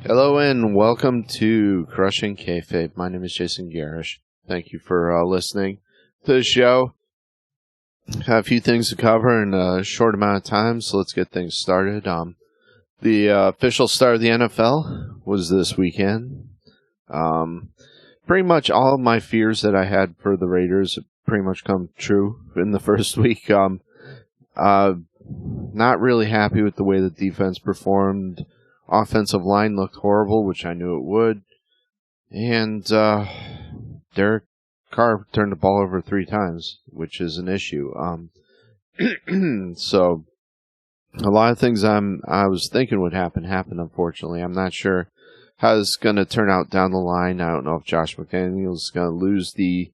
Hello and welcome to Crushing Kayfabe. My name is Jason Garish. Thank you for listening to the show. Have a few things to cover in a short amount of time, so let's get things started. The official start of the NFL was this weekend. Pretty much all of my fears that I had for the Raiders have pretty much come true in the first week. Not really happy with the way the defense performed. Offensive line looked horrible, which I knew it would. And Derek Carr turned the ball over 3 times, which is an issue. So a lot of things I was thinking would happen happened, unfortunately. I'm not sure how this is going to turn out down the line. I don't know if Josh McDaniels is going to lose the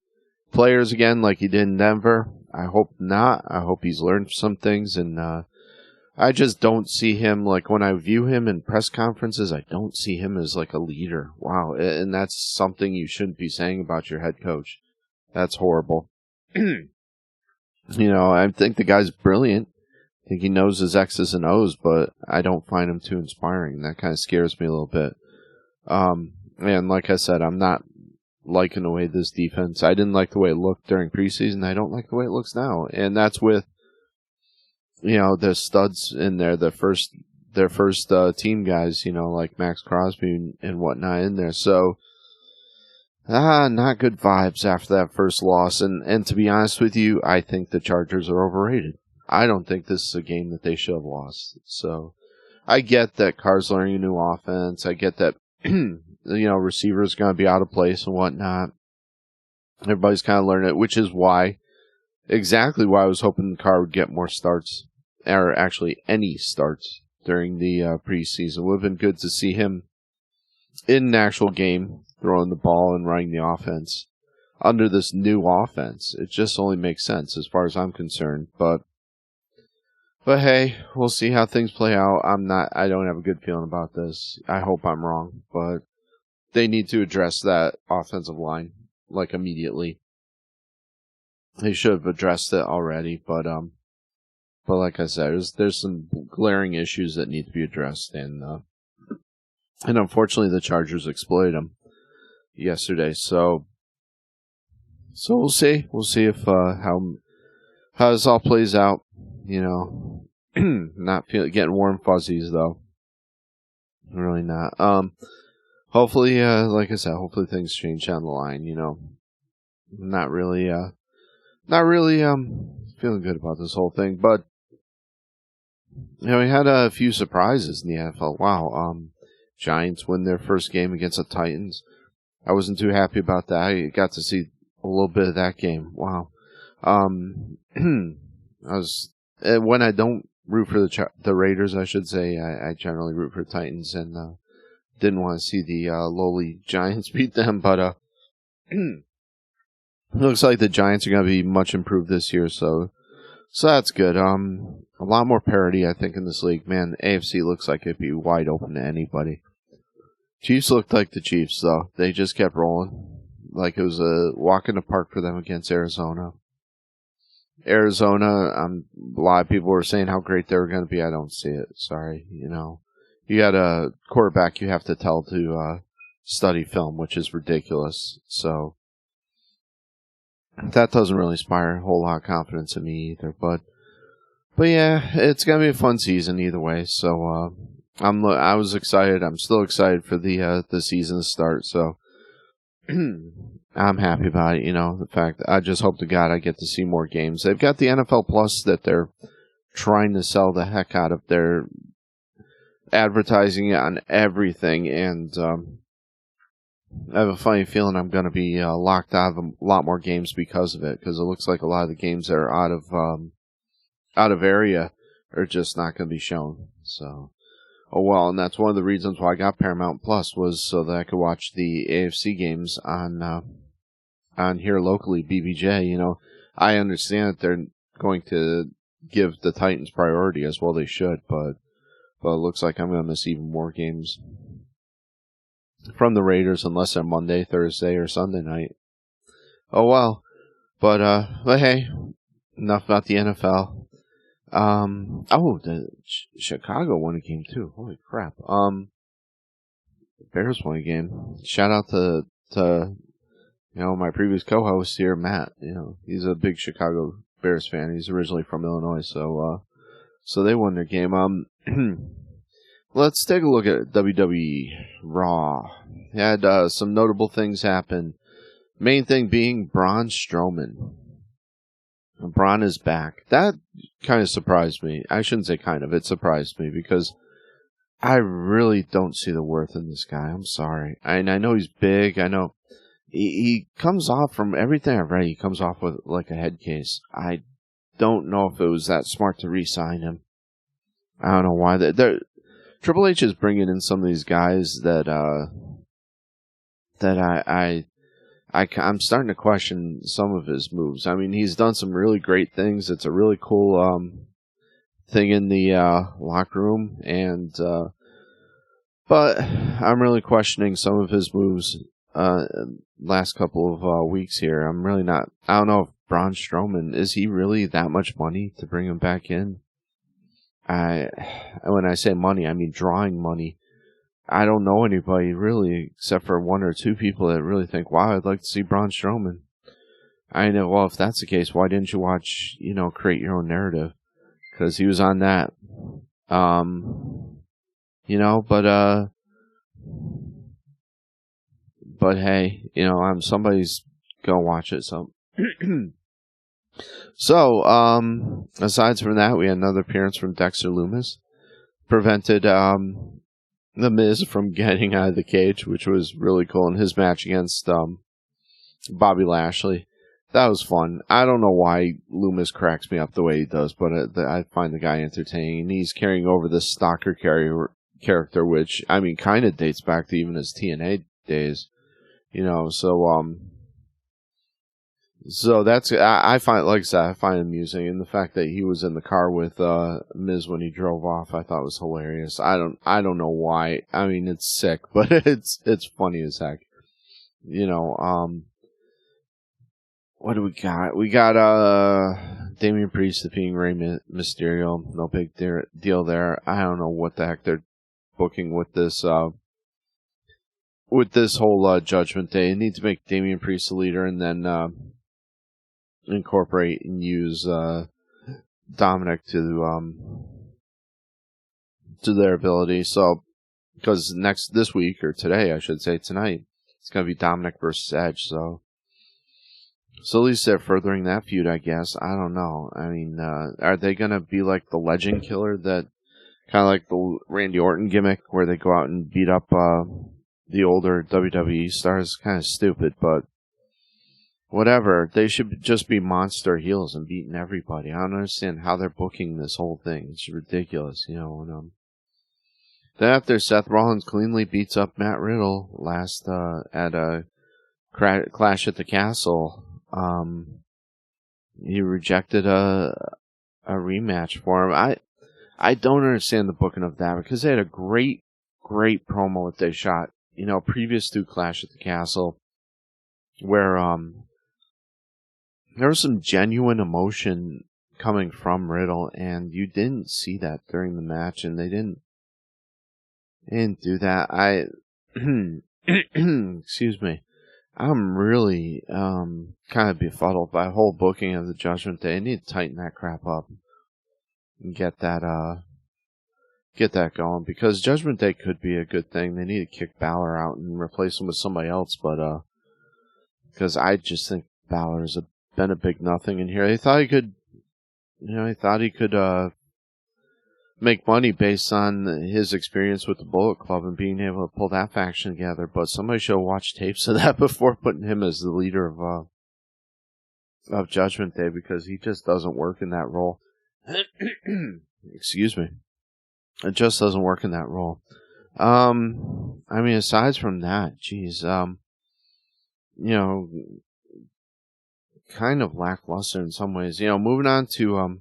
players again like he did in Denver. I hope not. I hope he's learned some things, and I just don't see him, like, when I view him in press conferences, I don't see him as, like, a leader. Wow, and that's something you shouldn't be saying about your head coach. That's horrible. I think the guy's brilliant. I think he knows his X's and O's, but I don't find him too inspiring. That kind of scares me a little bit. And like I said, I'm not liking the way this defense, I didn't like the way it looked during preseason. I don't like the way it looks now. And that's with, the studs in there, their first team guys, like Max Crosby and whatnot in there. So, not good vibes after that first loss. And to be honest with you, I think the Chargers are overrated. I don't think this is a game that they should have lost. So, I get that Carr's learning a new offense. I get that, receivers going to be out of place and whatnot. Everybody's kind of learning it, which is exactly why I was hoping Carr would get more starts, or actually any starts during the preseason. It would have been good to see him in an actual game, throwing the ball and running the offense under this new offense. It just only makes sense as far as I'm concerned. But hey, we'll see how things play out. I don't have a good feeling about this. I hope I'm wrong, but they need to address that offensive line, like, immediately. They should have addressed it already, but like I said, there's some glaring issues that need to be addressed, and unfortunately the Chargers exploited them yesterday. So we'll see. We'll see if how this all plays out. Not getting warm fuzzies though. Really not. Hopefully, like I said, hopefully things change down the line. Not really feeling good about this whole thing, but we had a few surprises in the NFL. Wow, Giants win their first game against the Titans. I wasn't too happy about that. I got to see a little bit of that game. Wow. When I don't root for the Raiders, I should say, I generally root for the Titans, and didn't want to see the lowly Giants beat them, but looks like the Giants are going to be much improved this year, so that's good. A lot more parity, I think, in this league. Man, AFC looks like it'd be wide open to anybody. Chiefs looked like the Chiefs, though. They just kept rolling. Like it was a walk in the park for them against Arizona. A lot of people were saying how great they were going to be. I don't see it. Sorry. You got a quarterback you have to tell to study film, which is ridiculous. So that doesn't really inspire a whole lot of confidence in me either. But yeah, it's gonna be a fun season either way. So I was excited. I'm still excited for the season to start. So I'm happy about it. The fact I just hope to God I get to see more games. They've got the NFL Plus that they're trying to sell the heck out of. Their advertising it on everything, and I have a funny feeling I'm going to be locked out of a lot more games because of it, because it looks like a lot of the games that are out of area are just not going to be shown. So, and that's one of the reasons why I got Paramount Plus, was so that I could watch the AFC games on here locally, BBJ. I understand that they're going to give the Titans priority, as well they should, but it looks like I'm going to miss even more games from the Raiders, unless they're Monday, Thursday, or Sunday night. Oh well. But hey, enough about the NFL. The Chicago won a game too. Holy crap. Bears won a game. Shout out to my previous co-host here, Matt. He's a big Chicago Bears fan. He's originally from Illinois, so they won their game. Let's take a look at WWE Raw. Had some notable things happen. Main thing being Braun Strowman. Braun is back. That kind of surprised me. I shouldn't say kind of. It surprised me because I really don't see the worth in this guy. I'm sorry. I know he's big. I know he comes off, from everything I've read, he comes off with like a head case. I don't know if it was that smart to re-sign him. I don't know why. Triple H is bringing in some of these guys that I'm starting to question some of his moves. I mean, he's done some really great things. It's a really cool thing in the locker room, but I'm really questioning some of his moves last couple of weeks here. I'm really not. I don't know if Braun Strowman, is he really that much money to bring him back in? When I say money, I mean drawing money. I don't know anybody really, except for one or two people that really think, wow, I'd like to see Braun Strowman. I know, well, if that's the case, why didn't you watch, Create Your Own Narrative? Because he was on that. But hey, somebody's gonna watch it, so. So, aside from that, we had another appearance from Dexter Lumis. Prevented The Miz from getting out of the cage, which was really cool in his match against Bobby Lashley. That was fun. I don't know why Lumis cracks me up the way he does, but I find the guy entertaining. He's carrying over the stalker character, which, I mean, kind of dates back to even his TNA days. So that's, I find, like I said, I find it amusing, and the fact that he was in the car with Miz when he drove off, I thought was hilarious. I don't know why. I mean, it's sick, but it's funny as heck. What do we got? We got Damian Priest defeating Rey Mysterio. No big deal there. I don't know what the heck they're booking with this whole Judgment Day. They need to make Damian Priest the leader, and then incorporate and use Dominic to their ability. So, because this week, or today, I should say tonight, it's going to be Dominic versus Edge. So at least they're furthering that feud, I guess. I don't know. I mean, are they going to be like the Legend Killer, that kind of like the Randy Orton gimmick, where they go out and beat up the older WWE stars? Kind of stupid, but whatever. They should just be monster heels and beating everybody. I don't understand how they're booking this whole thing. It's ridiculous, Then after Seth Rollins cleanly beats up Matt Riddle last at a Clash at the Castle, he rejected a rematch for him. I don't understand the booking of that, because they had a great promo that they shot, previous to Clash at the Castle, where there was some genuine emotion coming from Riddle, and you didn't see that during the match, and they didn't do that. Excuse me. I'm really kind of befuddled by the whole booking of the Judgment Day. I need to tighten that crap up and get that going, because Judgment Day could be a good thing. They need to kick Balor out and replace him with somebody else, but because I just think Balor's been a big nothing in here. He thought he could, make money based on his experience with the Bullet Club and being able to pull that faction together. But somebody should have watched tapes of that before putting him as the leader of Judgment Day, because he just doesn't work in that role. Excuse me. It just doesn't work in that role. I mean, aside from that, geez, kind of lackluster in some ways. Moving on to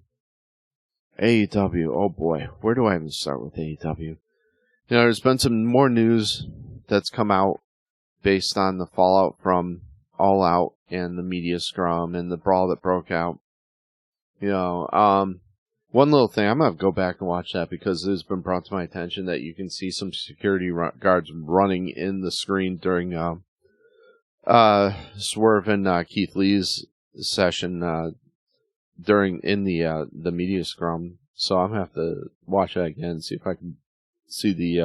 AEW. Oh boy, where do I even start with AEW? There's been some more news that's come out based on the fallout from All Out and the media scrum and the brawl that broke out. One little thing, I'm going to go back and watch that because it has been brought to my attention that you can see some security guards running in the screen during Swerve and Keith Lee's session in the media scrum. So I'm going to have to watch that again and see if I can see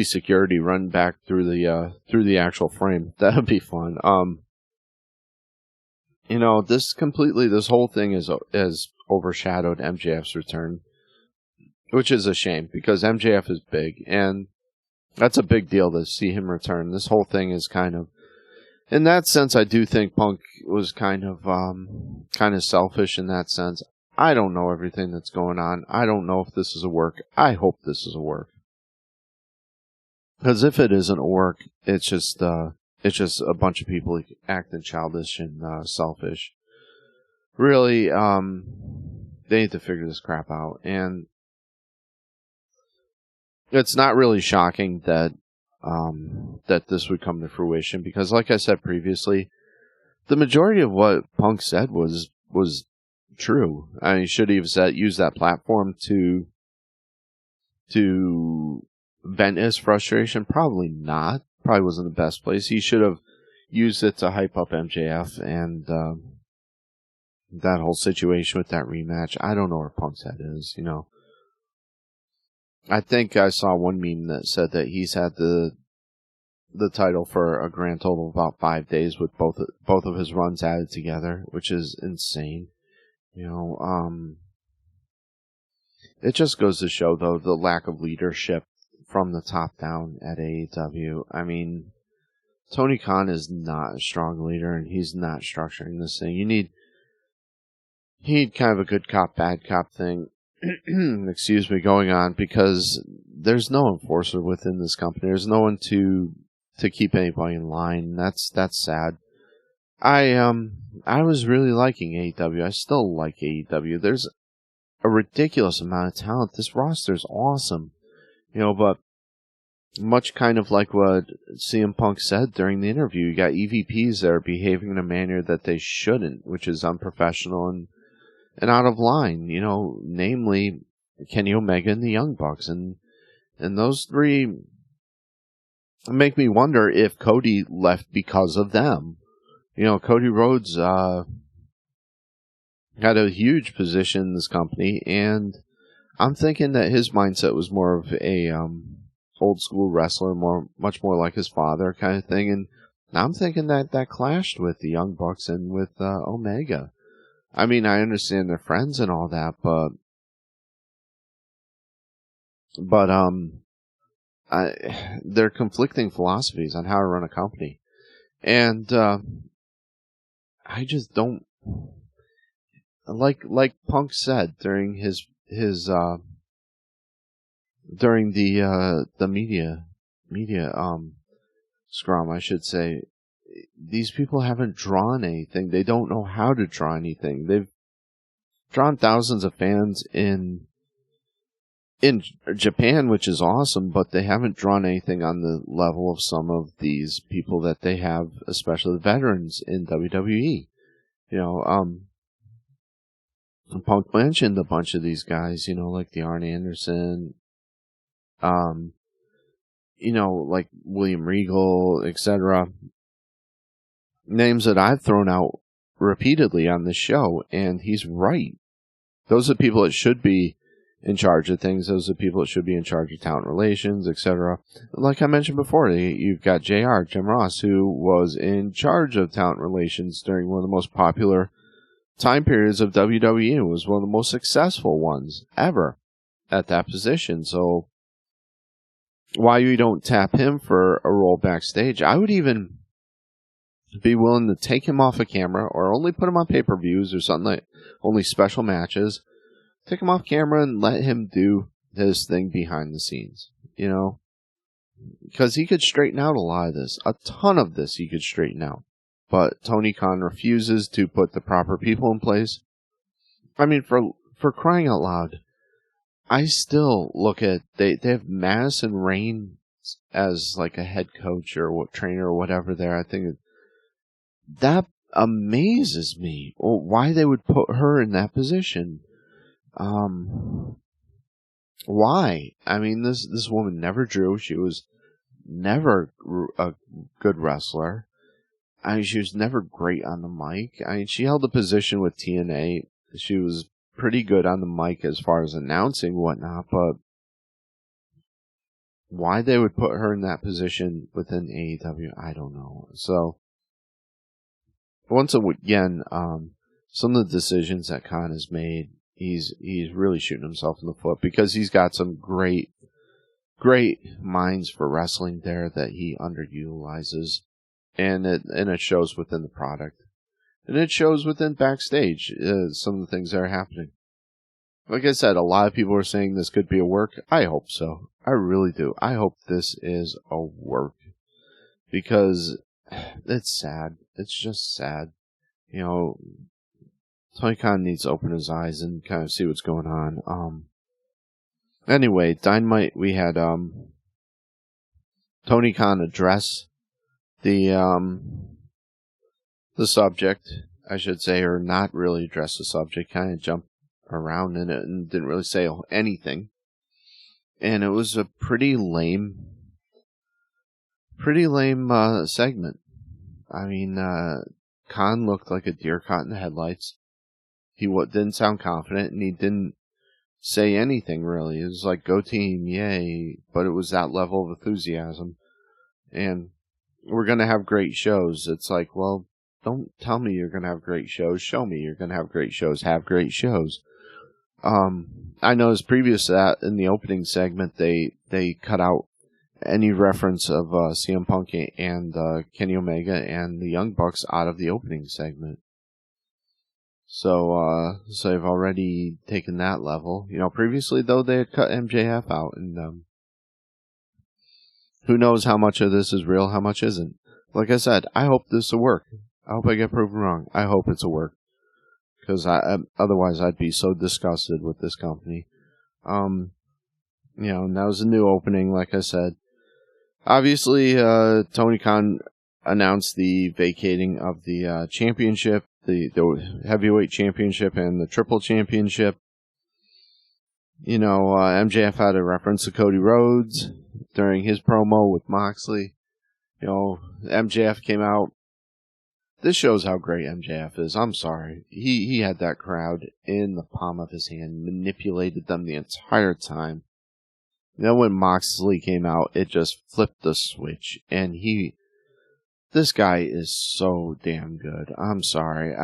security run back through the actual frame. That would be fun. This whole thing is overshadowed MJF's return, which is a shame because MJF is big, and that's a big deal to see him return. This whole thing is kind of, in that sense, I do think Punk was kind of selfish in that sense. I don't know everything that's going on. I don't know if this is a work. I hope this is a work. Because if it isn't a work, it's just a bunch of people acting childish and selfish. Really, they need to figure this crap out. And it's not really shocking that this would come to fruition because, like I said previously, the majority of what Punk said was true. I mean, he should have used that platform to vent his frustration. Probably not. Probably wasn't the best place. He should have used it to hype up MJF and that whole situation with that rematch. I don't know where Punk's head is, I think I saw one meme that said that he's had the title for a grand total of about 5 days with both of his runs added together, which is insane. It just goes to show, though, the lack of leadership from the top down at AEW. I mean, Tony Khan is not a strong leader, and he's not structuring this thing. You need kind of a good cop, bad cop thing, excuse me, going on, because there's no enforcer within this company. There's no one to keep anybody in line. That's sad. I was really liking AEW. I still like AEW. There's a ridiculous amount of talent. This roster's awesome. But much kind of like what CM Punk said during the interview, you got EVPs that are behaving in a manner that they shouldn't, which is unprofessional and out of line, namely Kenny Omega and the Young Bucks. And those three make me wonder if Cody left because of them. Cody Rhodes had a huge position in this company, and I'm thinking that his mindset was more of a old school wrestler, much more like his father kind of thing. And I'm thinking that clashed with the Young Bucks and with Omega. I mean, I understand they're friends and all that, but they're conflicting philosophies on how to run a company, and I just don't like Punk said during during the media scrum, I should say. These people haven't drawn anything. They don't know how to draw anything. They've drawn thousands of fans in Japan, which is awesome, but they haven't drawn anything on the level of some of these people that they have, especially the veterans in WWE. Punk mentioned a bunch of these guys, like the Arn Anderson, like William Regal, etc. Names that I've thrown out repeatedly on this show, and he's right. Those are people that should be in charge of things. Those are people that should be in charge of talent relations, etc. Like I mentioned before, you've got JR, Jim Ross, who was in charge of talent relations during one of the most popular time periods of WWE. It was one of the most successful ones ever at that position. So why you don't tap him for a role backstage? I would even be willing to take him off a camera or only put him on pay-per-views or something, like only special matches. Take him off camera and let him do his thing behind the scenes, because he could straighten out a lot of this. A ton of this he could straighten out. But Tony Khan refuses to put the proper people in place. I mean, for crying out loud, I still look at, they have Madison Rain as like a head coach or trainer or whatever there. I think that amazes me why they would put her in that position. Why? I mean, this woman never drew. She was never a good wrestler. I mean, she was never great on the mic. I mean, she held a position with TNA. She was pretty good on the mic as far as announcing whatnot, but why they would put her in that position within AEW, I don't know. So, once again, some of the decisions that Khan has made, he's really shooting himself in the foot because he's got some great minds for wrestling there that he underutilizes, and it shows within the product, and it shows within backstage some of the things that are happening. Like I said, a lot of people are saying this could be a work. I hope so. I really do. I hope this is a work because it's sad. It's just sad. You know, Tony Khan needs to open his eyes and kind of see what's going on. Anyway, Dynamite, we had Tony Khan address the subject, I should say, or not really address the subject, kind of jumped around in it and didn't really say anything. And it was a pretty lame segment. I mean, Khan looked like a deer caught in the headlights. He didn't sound confident, and he didn't say anything really. It was like, go team, yay. But it was that level of enthusiasm. And we're going to have great shows. It's like, well, don't tell me you're going to have great shows. Show me you're going to have great shows. Have great shows. I noticed previous to that, in the opening segment, they cut out any reference of CM Punk and Kenny Omega and the Young Bucks out of the opening segment. So they've already taken that level. You know, previously, though, they had cut MJF out, and who knows how much of this is real, how much isn't. Like I said, I hope this will work. I hope I get proven wrong. I hope it's a work. Because otherwise I'd be so disgusted with this company. You know, and that was a new opening, like I said. Obviously, Tony Khan announced the vacating of the championship, the heavyweight championship and the triple championship. You know, MJF had a reference to Cody Rhodes during his promo with Moxley. You know, MJF came out. This shows how great MJF is. I'm sorry. He had that crowd in the palm of his hand, manipulated them the entire time. Then when Moxley came out, it just flipped the switch. And this guy is so damn good. I'm sorry.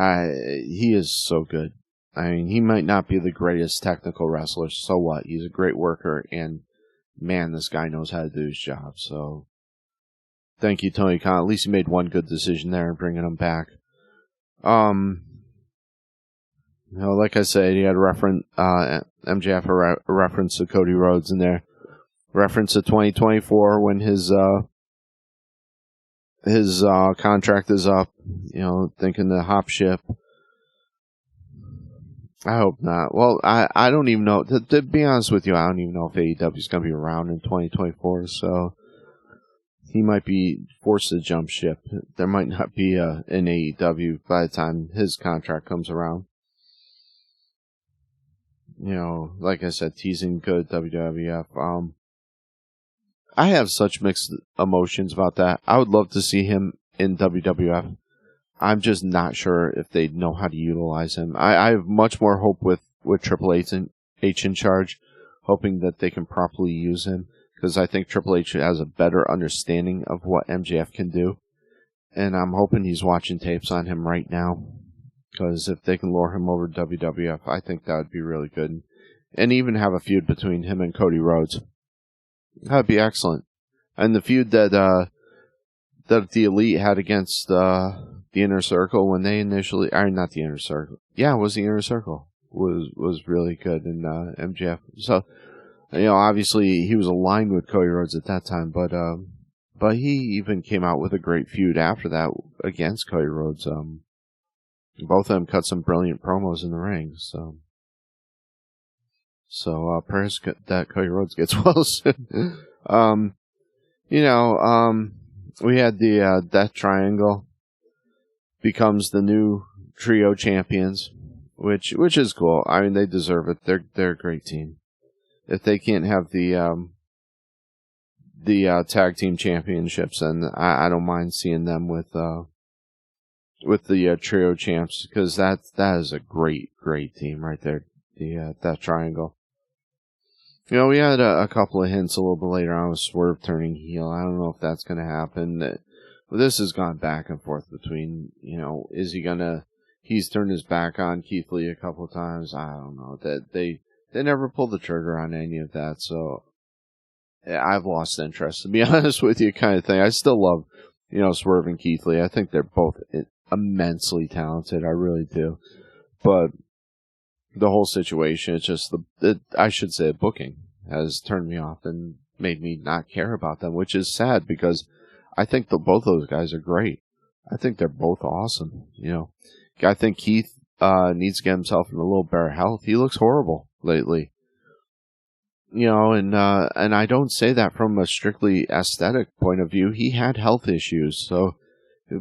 He is so good. I mean, he might not be the greatest technical wrestler. So what? He's a great worker. And man, this guy knows how to do his job. So thank you, Tony Khan. At least he made one good decision there in bringing him back. You know, like I said, he had a reference, MJF a reference to Cody Rhodes in there. Reference to 2024 when his contract is up. You know, thinking to hop ship. I hope not. Well, I don't even know. To be honest with you, I don't even know if AEW is going to be around in 2024, so he might be forced to jump ship. There might not be an AEW by the time his contract comes around. You know, like I said, teasing good WWF. I have such mixed emotions about that. I would love to see him in WWF. I'm just not sure if they know how to utilize him. I have much more hope with Triple H in charge, hoping that they can properly use him. Because I think Triple H has a better understanding of what MJF can do. And I'm hoping he's watching tapes on him right now. Because if they can lure him over to WWF, I think that would be really good. And even have a feud between him and Cody Rhodes. That would be excellent. And the feud that the Elite had against the Inner Circle when they initially... Or not the Inner Circle. Yeah, it was the Inner Circle. Was really good in MJF. So... You know, obviously he was aligned with Cody Rhodes at that time, but he even came out with a great feud after that against Cody Rhodes. Both of them cut some brilliant promos in the ring, so prayers that Cody Rhodes gets well soon. You know, we had the Death Triangle becomes the new trio champions, which is cool. I mean, they deserve it. They're a great team. If they can't have the tag team championships, then I don't mind seeing them with the trio champs, because that is a great team right there. That triangle. You know, we had a couple of hints a little bit later on with Swerve turning heel. I don't know if that's going to happen. This has gone back and forth between, you know, is he gonna? He's turned his back on Keith Lee a couple of times. I don't know. That they never pulled the trigger on any of that. So I've lost interest, to be honest with you, kind of thing. I still love, you know, Swerve and Keith Lee. I think they're both immensely talented. I really do. But the whole situation, it's just I should say, booking has turned me off and made me not care about them, which is sad, because I think both those guys are great. I think they're both awesome. You know, I think Keith needs to get himself in a little better health. He looks horrible lately. You know, and I don't say that from a strictly aesthetic point of view. He had health issues, so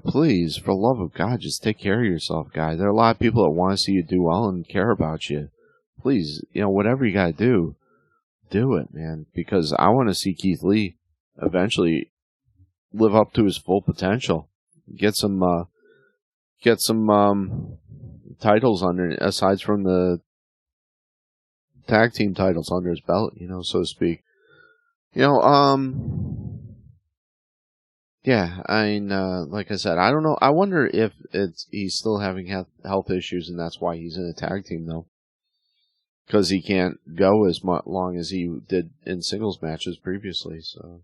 please, for the love of God, just take care of yourself, guy. There are a lot of people that want to see you do well and care about you. Please, you know, whatever you gotta do it, man. Because I want to see Keith Lee eventually live up to his full potential. Get some titles under, aside from the tag team titles under his belt, you know, so to speak. You know, yeah, I mean, like I said, I don't know. I wonder if he's still having health issues, and that's why he's in a tag team, though. Because he can't go as long as he did in singles matches previously, so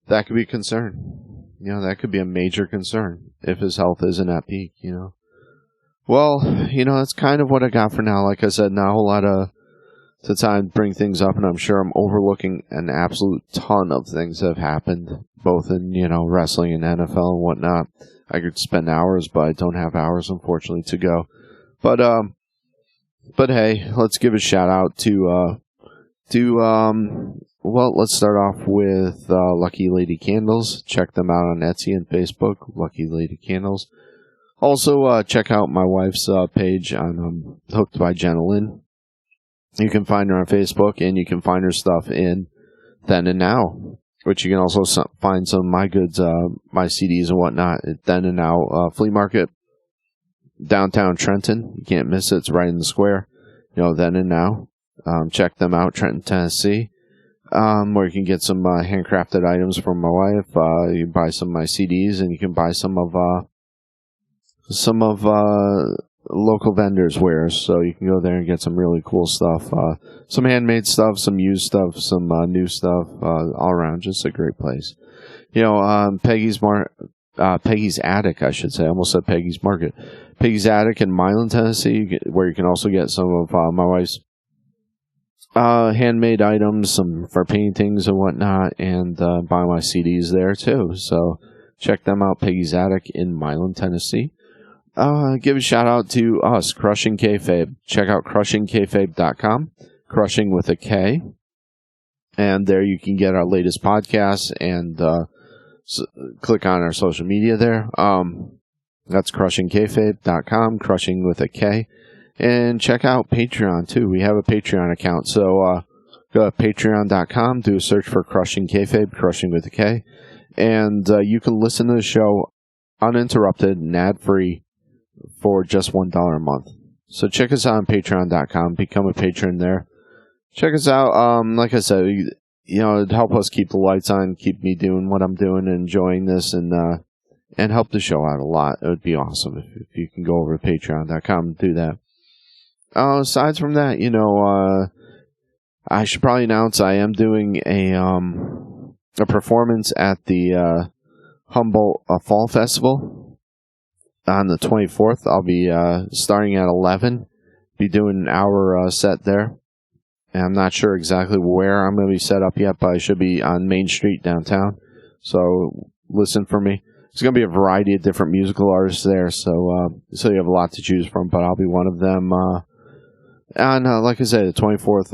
that could be a concern. You know, that could be a major concern if his health isn't at peak, you know. Well, you know, that's kind of what I got for now. Like I said, not a whole lot of time to bring things up, and I'm sure I'm overlooking an absolute ton of things that have happened, both in, you know, wrestling and NFL and whatnot. I could spend hours, but I don't have hours, unfortunately, to go. But hey, let's give a shout out to well, let's start off with Lucky Lady Candles. Check them out on Etsy and Facebook, Lucky Lady Candles. Also, check out my wife's page on Hooked by Jenna Lynn. You can find her on Facebook, and you can find her stuff in Then and Now, which you can also find some of my goods, my CDs and whatnot, at Then and Now Flea Market, downtown Trenton. You can't miss it. It's right in the square. You know, Then and Now. Check them out, Trenton, Tennessee, where you can get some handcrafted items from my wife. You can buy some of my CDs, and you can buy some of local vendors' wares, so you can go there and get some really cool stuff. Some handmade stuff, some used stuff, some new stuff, all around. Just a great place. You know, Peggy's Attic, I should say. I almost said Peggy's Market. Peggy's Attic in Milan, Tennessee, where you can also get some of my wife's handmade items, some for paintings and whatnot, and buy my CDs there too. So check them out, Peggy's Attic in Milan, Tennessee. Give a shout out to us, Crushing Kayfabe. Check out crushingkayfabe.com, crushing with a K. And there you can get our latest podcasts and click on our social media there. That's crushingkayfabe.com, crushing with a K. And check out Patreon too. We have a Patreon account. So go to patreon.com, do a search for Crushing Kayfabe, crushing with a K. And you can listen to the show uninterrupted and ad-free for just $1 a month. So check us out on patreon.com. Become a patron there. Check us out. Like I said, you know, it'd help us keep the lights on, keep me doing what I'm doing and enjoying this, and help the show out a lot. It would be awesome if you can go over to patreon.com and do that. Aside from that, you know, I should probably announce I am doing a performance at the Humboldt Fall Festival on the 24th. I'll be starting at 11, be doing an hour set there. And I'm not sure exactly where I'm going to be set up yet, but I should be on Main Street downtown. So listen for me. There's going to be a variety of different musical artists there, so you have a lot to choose from, but I'll be one of them on, like I said, the 24th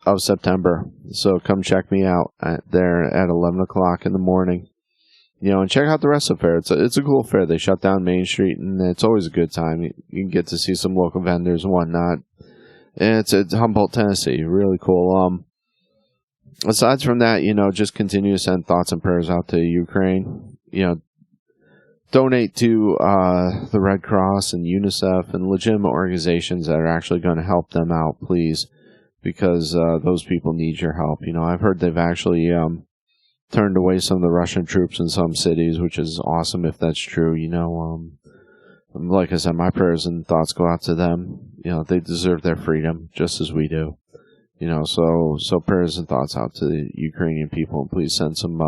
of September. So come check me out there at 11 o'clock in the morning. and check out the rest of the fair. It's a cool fair. They shut down Main Street, and it's always a good time. You can get to see some local vendors and whatnot. And it's Humboldt, Tennessee. Really cool. Aside from that, just continue to send thoughts and prayers out to Ukraine. Donate to the Red Cross and UNICEF and legitimate organizations that are actually going to help them out, please, because those people need your help. I've heard they've actually turned away some of the Russian troops in some cities, which is awesome if that's true. Like I said, my prayers and thoughts go out to them. They deserve their freedom just as we do. So prayers and thoughts out to the Ukrainian people, and please send some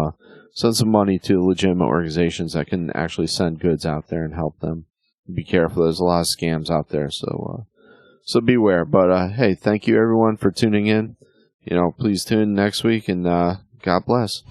money to legitimate organizations that can actually send goods out there and help them. Be careful. There's a lot of scams out there, so beware. But hey, thank you everyone for tuning in. Please tune in next week, and God bless.